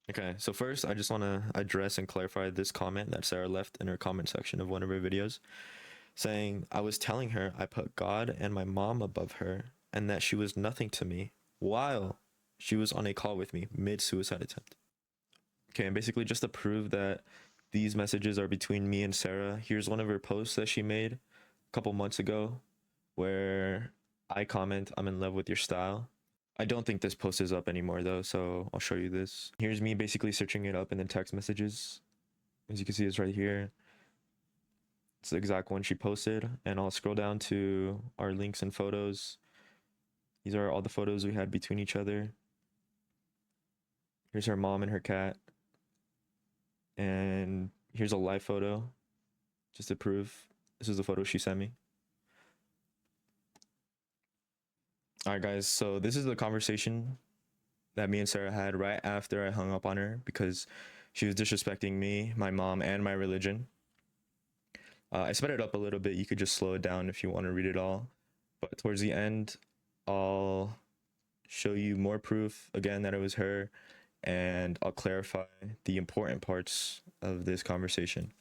Okay, so first I just want to address and clarify this comment that Sarah left in her comment section of one of her videos, saying, I was telling her I put God and my mom above her and that she was nothing to me while she was on a call with me mid suicide attempt. Okay, and basically just to prove that these messages are between me and Sarah, here's one of her posts that she made a couple months ago where I comment, I'm in love with your style. I don't think this post is up anymore though, so I'll show you this. Here's me basically searching it up in the text messages. As you can see, it's right here. It's the exact one she posted, and I'll scroll down to our links and photos. These are all the photos we had between each other. Here's her mom and her cat. And here's a live photo just to prove this is the photo she sent me. All right, guys, so this is the conversation that me and Sarah had right after I hung up on her because she was disrespecting me, my mom, and my religion. I sped it up a little bit. You could just slow it down if you want to read it all. But towards the end, I'll show you more proof again that it was her, and I'll clarify the important parts of this conversation.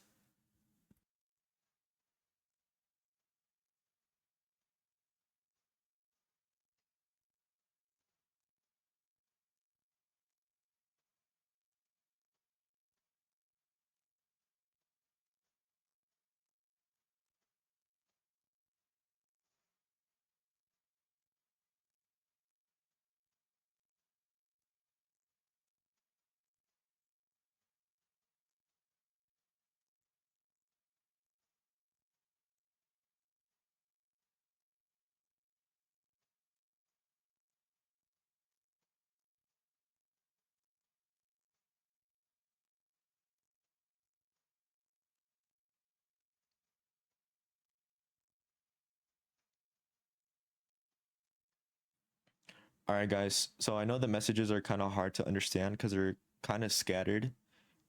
All right, guys. So I know the messages are kind of hard to understand because they're kind of scattered,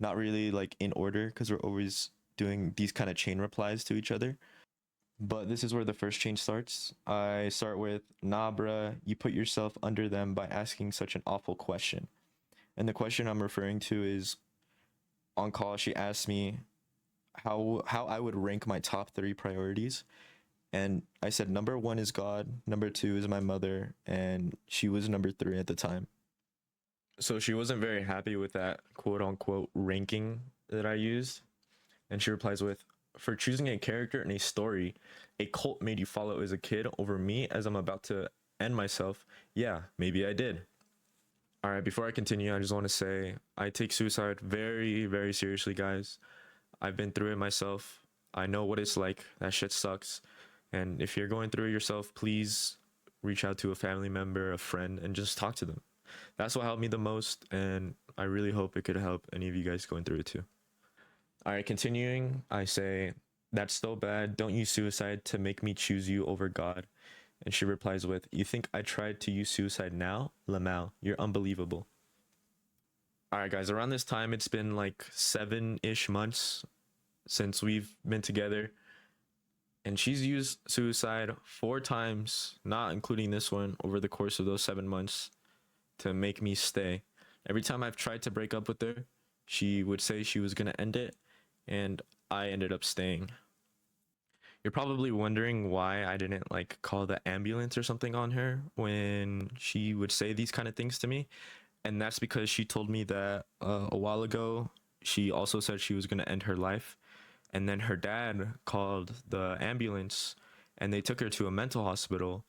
not really like in order because we're always doing these kind of chain replies to each other. But this is where the first chain starts. I start with, nah, bruh, you put yourself under them by asking such an awful question. And the question I'm referring to is on call, she asked me how I would rank my top three priorities. And I said number one is God, number two is my mother, and she was number three at the time. So she wasn't very happy with that quote unquote ranking that I used. And she replies with, for choosing a character in a story a cult made you follow as a kid over me as I'm about to end myself, yeah, maybe I did. All right, before I continue, I just want to say I take suicide very, very seriously, guys. I've been through it myself. I know what it's like. That shit sucks. And if you're going through it yourself, please reach out to a family member, a friend, and just talk to them. That's what helped me the most. And I really hope it could help any of you guys going through it too. All right, continuing, I say, that's so bad. Don't use suicide to make me choose you over God. And she replies with, you think I tried to use suicide now? Lamau, you're unbelievable. All right, guys, around this time, it's been like 7-ish months since we've been together. And she's used suicide 4 times, not including this one, over the course of those 7 months to make me stay. Every time I've tried to break up with her, she would say she was going to end it, and I ended up staying. You're probably wondering why I didn't like call the ambulance or something on her when she would say these kind of things to me. And that's because she told me that a while ago, she also said she was going to end her life. And then her dad called the ambulance and they took her to a mental hospital.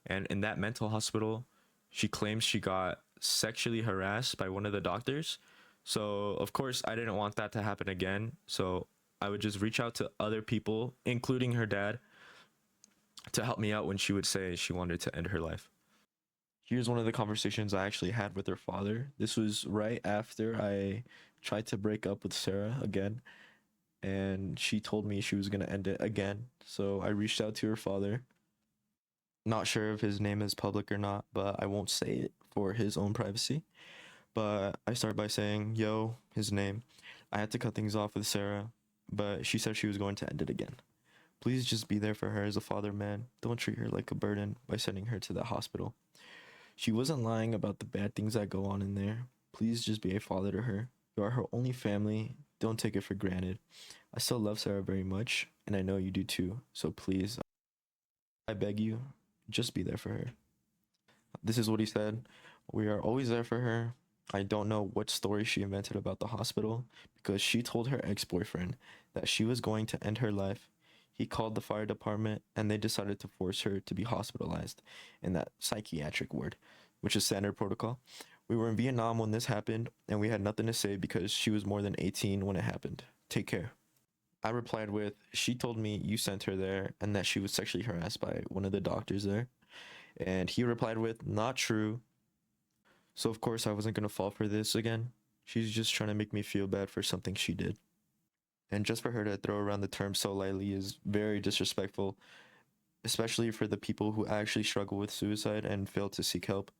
And in that mental hospital, she claims she got sexually harassed by one of the doctors. So, of course, I didn't want that to happen again. So, I would just reach out to other people, including her dad, to help me out when she would say she wanted to end her life. Here's one of the conversations I actually had with her father. This was right after I tried to break up with Sarah again, and she told me she was going to end it again. So I reached out to her father. Not sure if his name is public or not, but I won't say it for his own privacy. But I start by saying, yo, his name. I had to cut things off with Sarah, but she said she was going to end it again. Please just be there for her as a father, man. Don't treat her like a burden by sending her to the hospital. She wasn't lying about the bad things that go on in there. Please just be a father to her. You are her only family. Don't take it for granted. I still love Sarah very much, and I know you do too. So please, I beg you, just be there for her. This is what he said. We are always there for her. I don't know what story she invented about the hospital because she told her ex boyfriend that she was going to end her life. He called the fire department and they decided to force her to be hospitalized in that psychiatric ward, which is standard protocol. We were in Vietnam when this happened and we had nothing to say because she was more than 18 when it happened. Take care. I replied with, she told me you sent her there and that she was sexually harassed by one of the doctors there. And he replied with, not true. So of course I wasn't gonna fall for this again. She's just trying to make me feel bad for something she did. And just for her to throw around the term so lightly is very disrespectful, especially for the people who actually struggle with suicide and fail to seek help.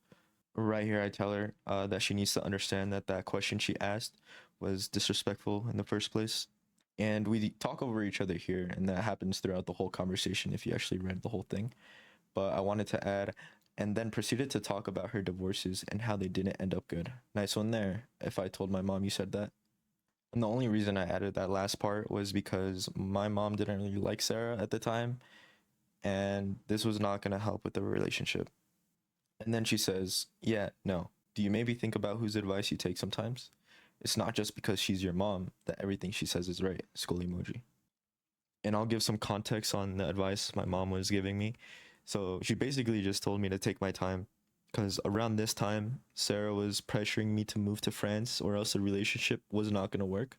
Right here, I tell her that she needs to understand that that question she asked was disrespectful in the first place. And we talk over each other here, and that happens throughout the whole conversation if you actually read the whole thing. But I wanted to add, and then proceeded to talk about her divorces and how they didn't end up good. Nice one there. If I told my mom you said that. And the only reason I added that last part was because my mom didn't really like Sarah at the time, and this was not going to help with the relationship. And then she says, yeah, no. Do you maybe think about whose advice you take sometimes? It's not just because she's your mom that everything she says is right. Skull emoji. And I'll give some context on the advice my mom was giving me. So she basically just told me to take my time because around this time, Sarah was pressuring me to move to France or else the relationship was not going to work.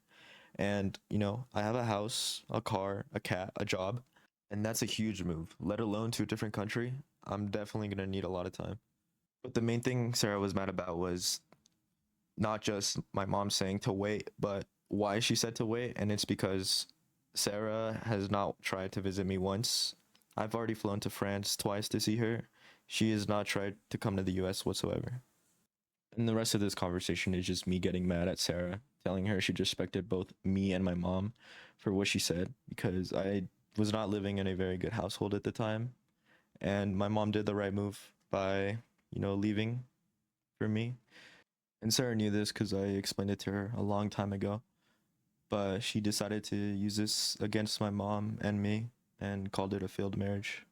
And, you know, I have a house, a car, a cat, a job, and that's a huge move, let alone to a different country. I'm definitely going to need a lot of time. But the main thing Sarah was mad about was not just my mom saying to wait, but why she said to wait. And it's because Sarah has not tried to visit me once. I've already flown to France twice to see her. She has not tried to come to the US whatsoever. And the rest of this conversation is just me getting mad at Sarah, telling her she disrespected both me and my mom for what she said because I was not living in a very good household at the time. And my mom did the right move by, you know, leaving for me. And Sarah knew this because I explained it to her a long time ago. But she decided to use this against my mom and me and called it a failed marriage.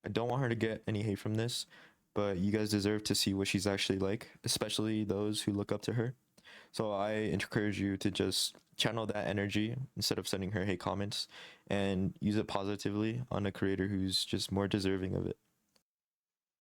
I don't want her to get any hate from this, but you guys deserve to see what she's actually like, especially those who look up to her. So I encourage you to just channel that energy instead of sending her hate comments and use it positively on a creator who's just more deserving of it.